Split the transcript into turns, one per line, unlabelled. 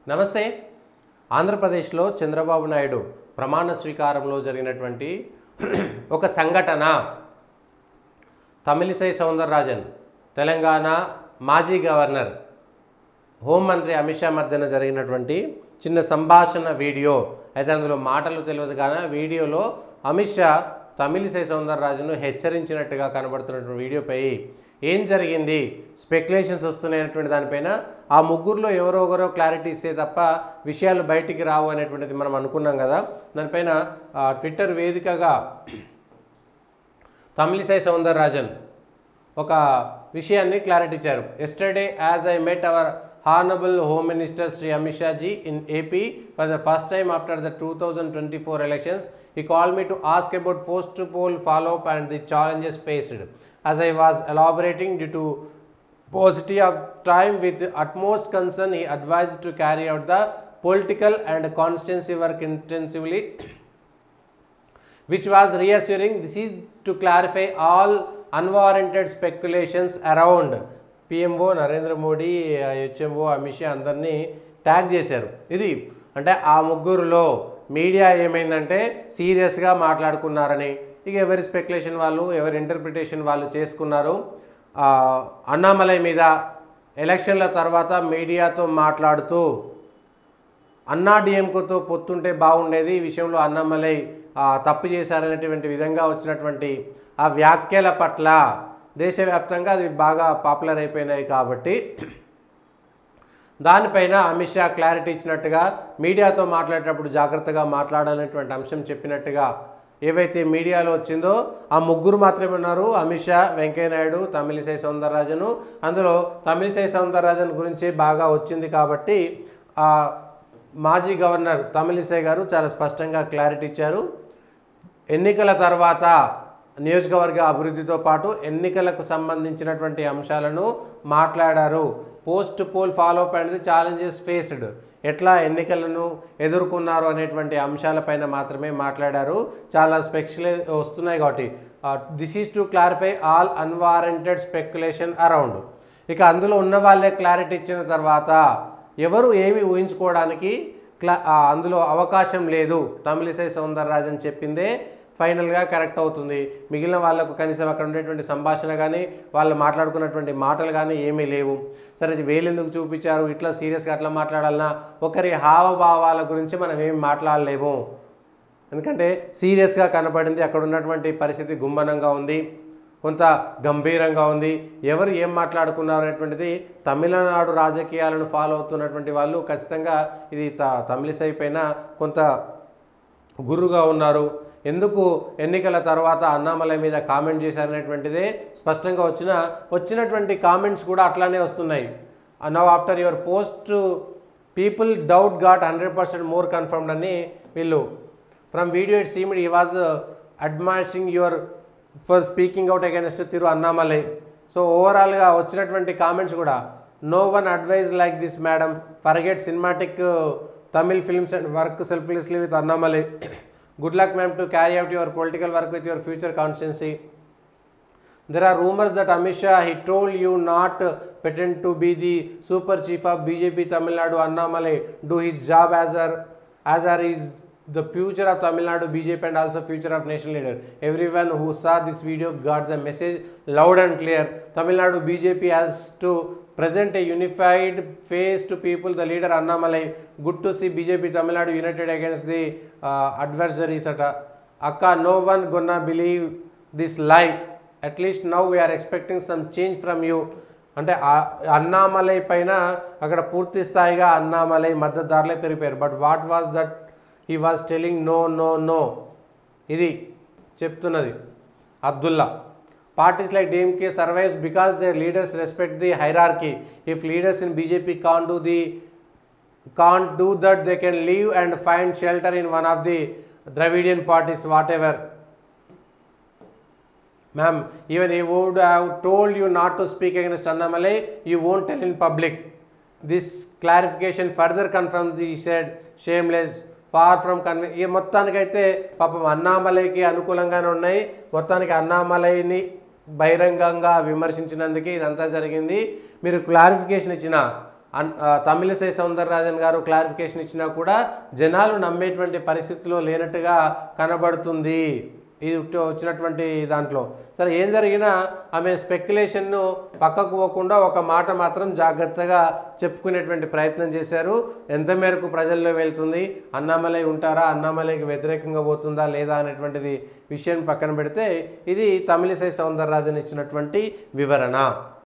నమస్తే. ఆంధ్రప్రదేశ్లో చంద్రబాబు నాయుడు ప్రమాణ స్వీకారంలో జరిగినటువంటి ఒక సంఘటన, తమిళిసై సౌందరరాజన్ తెలంగాణ మాజీ గవర్నర్ హోంమంత్రి అమిత్ షా మధ్యన జరిగినటువంటి చిన్న సంభాషణ వీడియో అయితే అందులో మాటలు తెలియదు కానీ వీడియోలో అమిత్ షా తమిళిసై సౌందరరాజన్ను హెచ్చరించినట్టుగా కనబడుతున్నటువంటి వీడియోపై ఏం జరిగింది, స్పెక్యులేషన్స్ వస్తున్నాయనేటువంటి దానిపైన ఆ ముగ్గురులో ఎవరో ఒకరో క్లారిటీ ఇస్తే తప్ప విషయాలు బయటికి రావు అనేటువంటిది మనం అనుకున్నాం కదా. దానిపైన ట్విట్టర్ వేదికగా తమిళిసై సౌందరరాజన్ ఒక విషయాన్ని క్లారిటీ ఇచ్చారు. Yesterday as I met our Honorable Home Minister Sri Amit Shah ji in AP for the first time after the 2024 elections, he called me to ask about post-poll follow-up and the challenges faced. As I was elaborating due to paucity of time with utmost concern, he advised to carry out the political and constituency work intensively, which was reassuring. This is to clarify all unwarranted speculations around PMO Narendra Modi, HMO Amit Shah అందరినీ tag చేశారు. ఇది అంటే ఆ ముగ్గురులో media ఏమైందంటే సీరియస్గా మాట్లాడుకున్నారని, ఇక ఎవరి స్పెక్యులేషన్ వాళ్ళు ఎవరి ఇంటర్ప్రిటేషన్ వాళ్ళు చేసుకున్నారు. అన్నామలై మీద ఎలక్షన్ల తర్వాత మీడియాతో మాట్లాడుతూ అన్నా డిఎంకేతో పొత్తుంటే బాగుండేది, ఈ విషయంలో అన్నామలై తప్పు చేశారనేటువంటి విధంగా వచ్చినటువంటి ఆ వ్యాఖ్యల పట్ల దేశవ్యాప్తంగా అది బాగా పాపులర్ అయిపోయినాయి. కాబట్టి దానిపైన అమిత్ షా క్లారిటీ ఇచ్చినట్టుగా మీడియాతో మాట్లాడేటప్పుడు జాగ్రత్తగా మాట్లాడాలనేటువంటి అంశం చెప్పినట్టుగా ఏవైతే మీడియాలో వచ్చిందో ఆ ముగ్గురు మాత్రమే ఉన్నారు, అమిత్ షా, వెంకయ్యనాయుడు, తమిళిసై సౌందరరాజన్. అందులో తమిళిసై సౌందరరాజన్ గురించి బాగా వచ్చింది కాబట్టి మాజీ గవర్నర్ తమిళిసై గారు చాలా స్పష్టంగా క్లారిటీ ఇచ్చారు. ఎన్నికల తర్వాత నియోజకవర్గ అభివృద్ధితో పాటు ఎన్నికలకు సంబంధించినటువంటి అంశాలను మాట్లాడారు. పోస్ట్ పోల్ ఫాలోఅప్ అనేది ఛాలెంజెస్ ఫేస్డ్, ఎట్లా ఎన్నికలను ఎదుర్కొన్నారు అనేటువంటి అంశాలపైన మాత్రమే మాట్లాడారు. చాలా వస్తున్నాయి కాబట్టి this is to clarify all unwarranted speculation around. ఇక అందులో ఉన్న వాళ్ళే క్లారిటీ ఇచ్చిన తర్వాత ఎవరు ఏమి ఊహించుకోవడానికి అందులో అవకాశం లేదు. తమిళిసై సౌందరరాజన్ చెప్పిందే ఫైనల్గా కరెక్ట్ అవుతుంది. మిగిలిన వాళ్ళకు కనీసం అక్కడ ఉండేటువంటి సంభాషణ కానీ వాళ్ళు మాట్లాడుకున్నటువంటి మాటలు కానీ ఏమీ లేవు. సరే, ఇది వేలెందుకు చూపించారు, ఇట్లా సీరియస్గా అట్లా మాట్లాడాలన్నా ఒకరి హావభావాల గురించి మనం ఏం మాట్లాడలేము. ఎందుకంటే సీరియస్గా కనపడింది, అక్కడ ఉన్నటువంటి పరిస్థితి గుంభనంగా ఉంది, కొంత గంభీరంగా ఉంది. ఎవరు ఏం మాట్లాడుకున్నారు అనేటువంటిది తమిళనాడు రాజకీయాలను ఫాలో అవుతున్నటువంటి వాళ్ళు ఖచ్చితంగా ఇది తమిళిసై పైన కొంత గురుగా ఉన్నారు. ఎందుకు ఎన్నికల తర్వాత అన్నామలై మీద కామెంట్ చేశారనేటువంటిదే స్పష్టంగా వచ్చినటువంటి కామెంట్స్ కూడా అట్లానే వస్తున్నాయి. Now after your post people doubt got 100% more confirmed అని వీళ్ళు from video it seemed he was admiring your for speaking out against Thiru Annamalai. So ఓవరాల్గా వచ్చినటువంటి కామెంట్స్ కూడా no one advice like this madam, forget cinematic Tamil films and work selflessly with Annamalai. Good luck ma'am to carry out your political work with your future constituency. There are rumors that Amit Shah, he told you not pretend to be the super chief of BJP Tamil Nadu. Annamalai do his job as her is the future of Tamil Nadu BJP and also future of national leader. Everyone who saw this video got the message loud and clear. Tamil Nadu BJP has to present a unified face to people. The leader Annamalai, good to see BJP Tamil Nadu united against the adversaries. Akka, no one gonna believe this lie. At least now we are expecting some change from you. అంటే అన్నామలై పైన అక్కడ పూర్తి స్థాయిగా అన్నామలై మద్దతుదారులే పెరిగిపోయారు. But what was that he was telling no no no, ఇది చెప్తున్నది Abdullah. Parties like DMK survives because their leaders respect the hierarchy. If leaders in BJP can't do that, they can leave and find shelter in one of the Dravidian parties, whatever. Ma'am, even he would have told you not to speak against Annamalai, you won't tell in public. This clarification further confirms the said shameless far from ఈ మొత్తానికైతే పాపం అన్నామలైకి అనుకూలంగానే ఉన్నాయి. మొత్తానికి అన్నామలైని బహిరంగంగా విమర్శించినందుకే ఇదంతా జరిగింది. మీరు క్లారిఫికేషన్ ఇచ్చిన తమిళిసై సౌందరరాజన్ గారు క్లారిఫికేషన్ ఇచ్చినా కూడా జనాలు నమ్మేటువంటి పరిస్థితిలో లేనట్టుగా కనబడుతుంది ఇది వచ్చినటువంటి దాంట్లో. సరే ఏం జరిగినా ఆమె స్పెక్యులేషన్ను పక్కకు పోకుండా ఒక మాట మాత్రం జాగ్రత్తగా చెప్పుకునేటువంటి ప్రయత్నం చేశారు. ఎంత మేరకు ప్రజల్లో వెళ్తుంది, అన్నామలై ఉంటారా, అన్నామలైకి వ్యతిరేకంగా పోతుందా లేదా అనేటువంటిది విషయం పక్కన పెడితే ఇది తమిళిసై సౌందరరాజన్ ఇచ్చినటువంటి వివరణ.